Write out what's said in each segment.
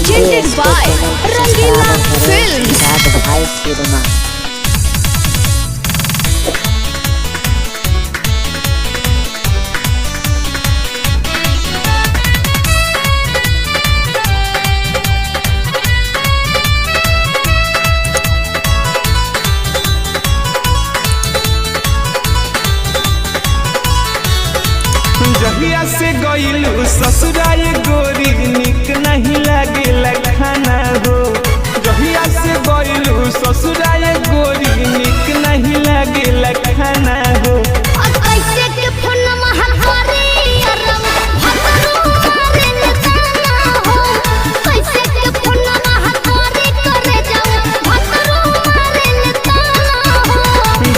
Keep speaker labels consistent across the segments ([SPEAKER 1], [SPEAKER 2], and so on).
[SPEAKER 1] presented by Rangila Films.
[SPEAKER 2] जहिया से गइलू ससुराल गोरी निक नहीं लागे खाना हो। जहिया से गइलू ससुराल गोरी निक नहीं लागे खाना हो।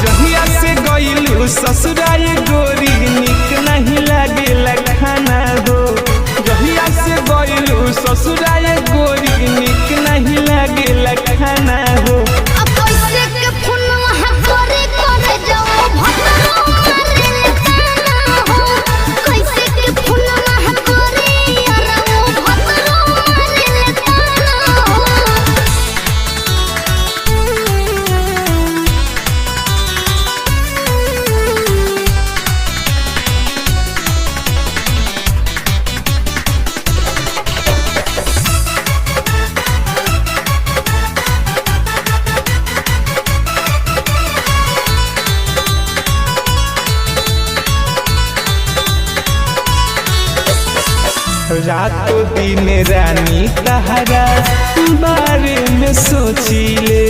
[SPEAKER 2] जहिया से गइलू ससुराल गोरी निक नहीं लागे खाना हो। जहिया से गइलू ससुराल गोरी निक नहीं लागे खाना हो। रातों दिन रानी तहरा बारे में सोचिले,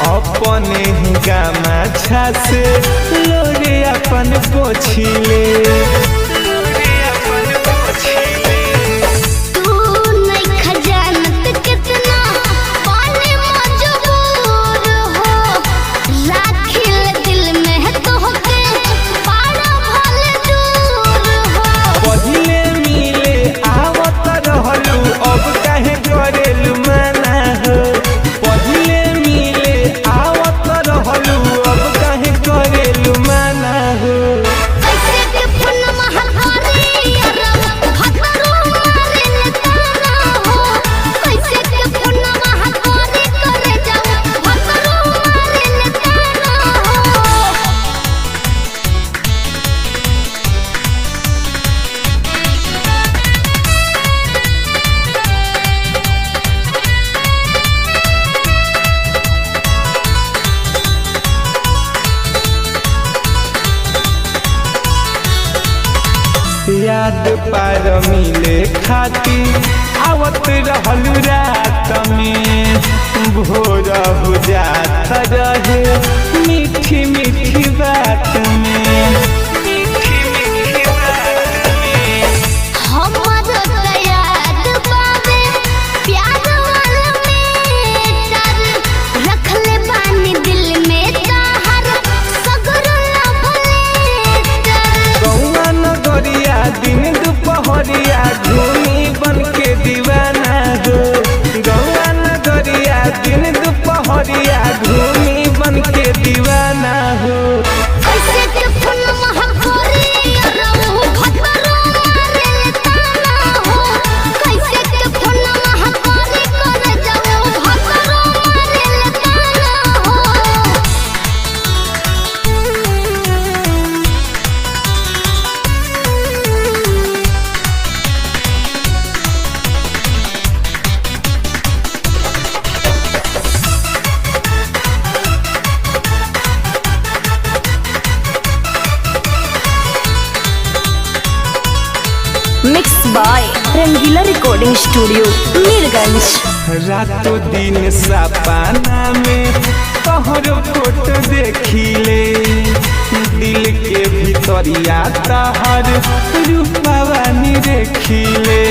[SPEAKER 2] अपने ही गामा से लोरे अपन पोछिले। याद पार मिले खाती आवत रहलू रात में, भोर हो जात रहे मीठी मीठी बात में। दिन दुपहरिया घूमी बन के दीवाना हो। गौआ नगरिया दिन दुपहरिया घूमी बन के दीवाना हो।
[SPEAKER 1] Mixed by Rangila Recording Studio, Mirganj।
[SPEAKER 2] रातों दिन सपना में तोहर फोटो देखिले, दिल के भीतरिया तोहर रूपवा नी देखिले।